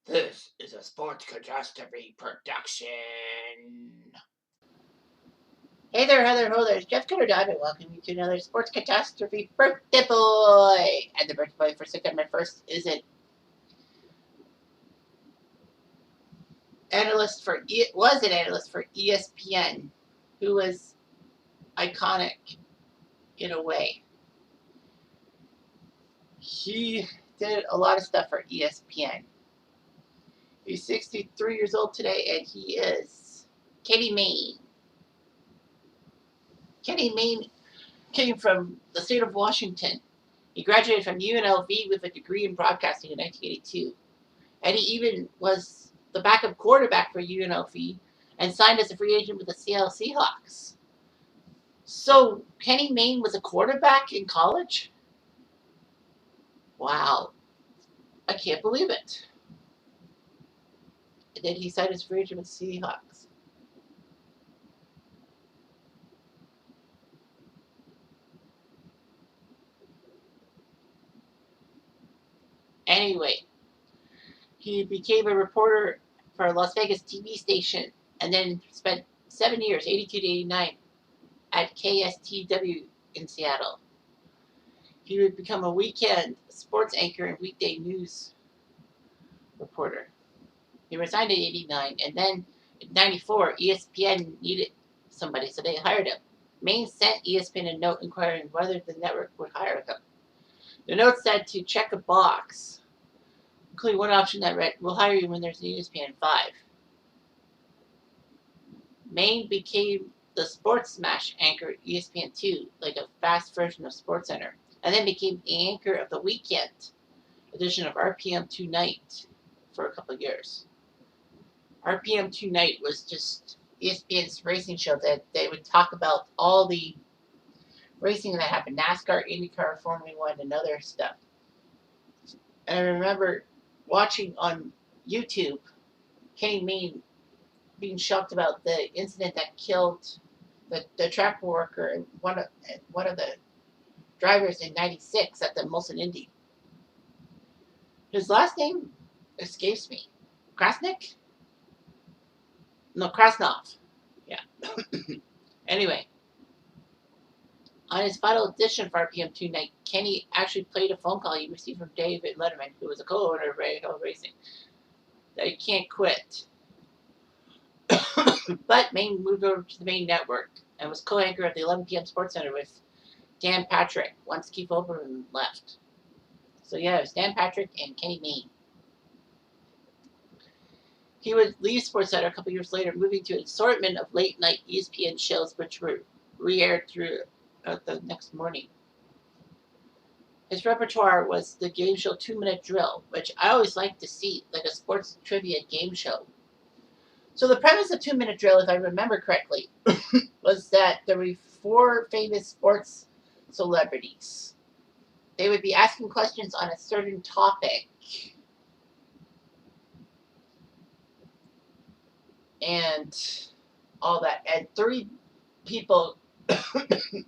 This is a Sports Catastrophe production. Hey there, Heather Ho, there's Jeff Cutter Diamond. Welcome you to another Sports Catastrophe Birthday Boy. And the birthday boy for September 1st is an analyst for ESPN, who was iconic in a way. He did a lot of stuff for ESPN. He's 63 years old today, and he is Kenny Mayne. Kenny Mayne came from the state of Washington. He graduated from UNLV with a degree in broadcasting in 1982. And he even was the backup quarterback for UNLV and signed as a free agent with the Seattle Seahawks. So Kenny Mayne was a quarterback in college? Wow. I can't believe it. And then he signed as free agent with the Seahawks. Anyway, he became a reporter for a Las Vegas TV station and then spent 7 years, 82 to 89, at KSTW in Seattle. He would become a weekend sports anchor and weekday news reporter. He resigned in 89, and then in 94, ESPN needed somebody, so they hired him. Mayne sent ESPN a note inquiring whether the network would hire him. The note said to check a box, including one option that read, "We'll hire you when there's an ESPN 5. Mayne became the Sports Smash anchor at ESPN 2, like a fast version of SportsCenter, and then became the anchor of the weekend edition of RPM Tonight for a couple of years. RPM Tonight was just ESPN's racing show that they would talk about all the racing that happened, NASCAR, IndyCar, Formula One, and other stuff. And I remember watching on YouTube Kenny Mayne being shocked about the incident that killed the track worker and one of the drivers in '96 at the Molson Indy. His last name escapes me. Krasnick? No, Krasnov. Yeah. Anyway, on his final edition for RPM Tonight, Kenny actually played a phone call he received from David Letterman, who was a co-owner of Radio Racing, that he can't quit. But Mayne moved over to the main network and was co-anchor of the 11 p.m. SportsCenter with Dan Patrick once Keith Olbermann left. So yeah, it was Dan Patrick and Kenny Mayne. He would leave SportsCenter a couple years later, moving to an assortment of late-night ESPN shows which were re-aired through the next morning. His repertoire was the game show 2-Minute Drill, which I always liked to see, like a sports trivia game show. So the premise of 2-Minute Drill, if I remember correctly, was that there were 4 famous sports celebrities. They would be asking questions on a certain topic. And all that. And 3 people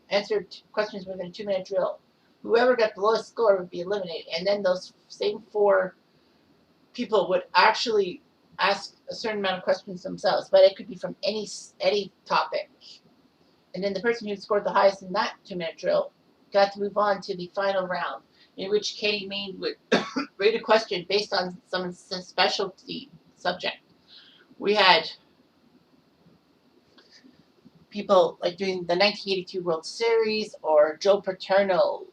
answered questions within a 2-minute drill. Whoever got the lowest score would be eliminated. And then those same 4 people would actually ask a certain amount of questions themselves, but it could be from any topic. And then the person who scored the highest in that 2-minute drill got to move on to the final round, in which Kenny Mayne would rate a question based on someone's specialty subject. We had people like doing the 1982 World Series or Joe Paterno.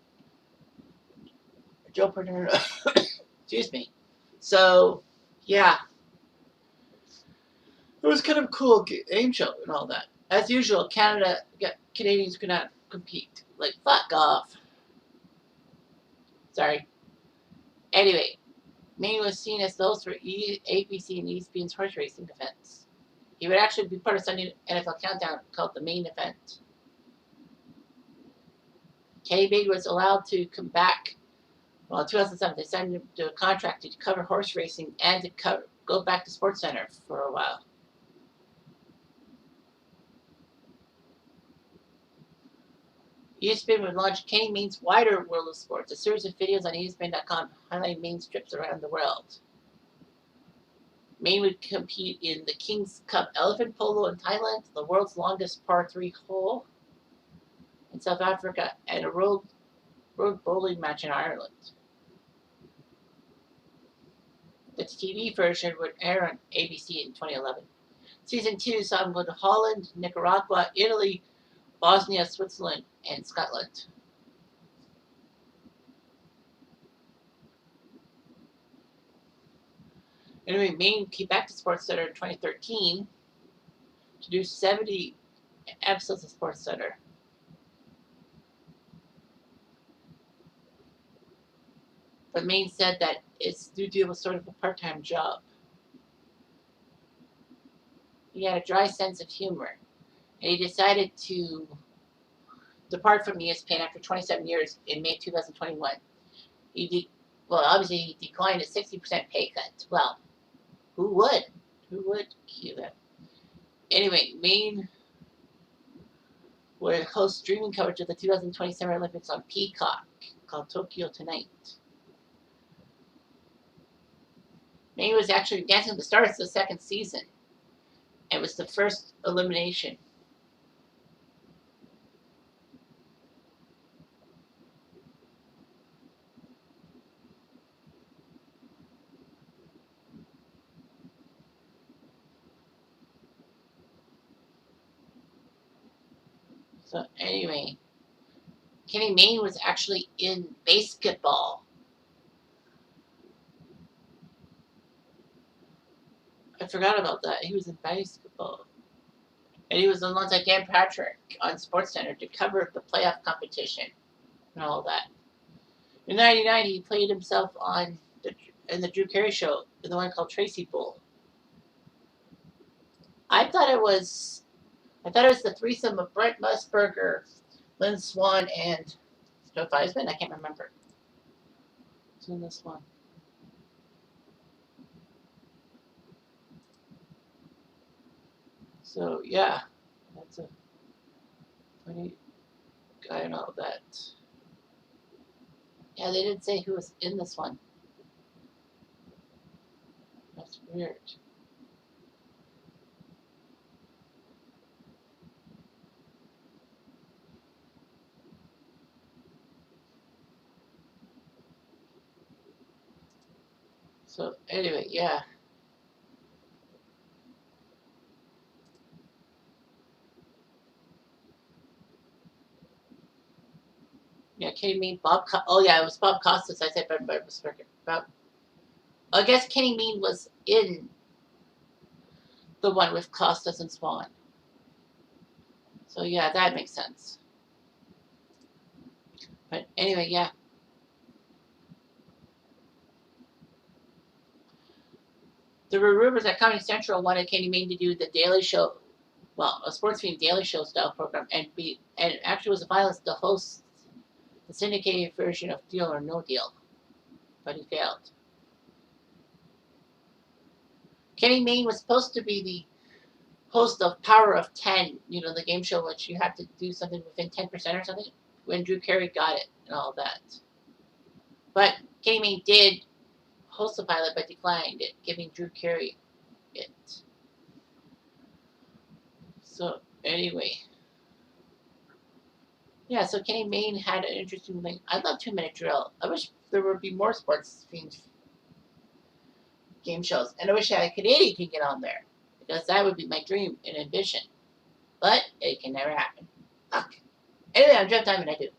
Excuse me. So, yeah. It was kind of a cool game show and all that. As usual, Canadians could not compete. Like, fuck off. Sorry. Anyway, Mayne was seen as those for ABC and ESPN's horse racing events. He would actually be part of Sunday NFL Countdown called the Main Event. Kenny Mayne was allowed to come back. Well, in 2007, they signed him to a contract to cover horse racing and to go back to SportsCenter for a while. ESPN would launch Kenny Mayne's Wider World of Sports, a series of videos on ESPN.com highlighting Mayne's trips around the world. Mayne would compete in the King's Cup Elephant Polo in Thailand, the world's longest par 3 hole in South Africa, and a road bowling match in Ireland. The TV version would air on ABC in 2011. Season 2 saw him go to Holland, Nicaragua, Italy, Bosnia, Switzerland, and Scotland. Anyway, Mayne came back to SportsCenter in 2013 to do 70 episodes of SportsCenter. But Mayne said that his studio was sort of a part-time job. He had a dry sense of humor, and he decided to depart from ESPN after 27 years in May 2021. Obviously, he declined a 60% pay cut. Well, who would? Who would cue that? Anyway, Mayne would host streaming coverage of the 2027 Olympics on Peacock, called Tokyo Tonight. Mayne was actually Dancing with the Stars the second season. It was the first elimination. So anyway, Kenny Mayne was actually in basketball. I forgot about that. He was in basketball. And he was alongside Dan Patrick on SportsCenter to cover the playoff competition and all that. In '99, he played himself in the Drew Carey show, the one called Tracy Bull. I thought it was the threesome of Brent Musburger, Lynn Swan, and Joe Theismann. I can't remember. Who's in this one? So yeah, that's a funny. I don't know that. Yeah, they didn't say who was in this one. That's weird. So anyway, yeah. Yeah, Kenny Mayne, oh yeah, it was Bob Costas. I said Brent Musburger. I guess Kenny Mayne was in the one with Costas and Swan. So yeah, that makes sense. But anyway, yeah. There were rumors that Comedy Central wanted Kenny Mayne to do the Daily Show, well, a sports themed Daily Show style program, and actually was a finalist to host the syndicated version of Deal or No Deal, but he failed. Kenny Mayne was supposed to be the host of Power of 10, the game show which you have to do something within 10% or something, when Drew Carey got it and all that. But Kenny Mayne did host the pilot but declined it, giving Drew Carey it. So anyway. Yeah, so Kenny Mayne had an interesting thing. I love 2-Minute Drill. I wish there would be more sports themed game shows. And I wish a Canadian could get on there. Because that would be my dream and ambition. But it can never happen. Okay. Anyway, I'm Jeff Diamond. I do.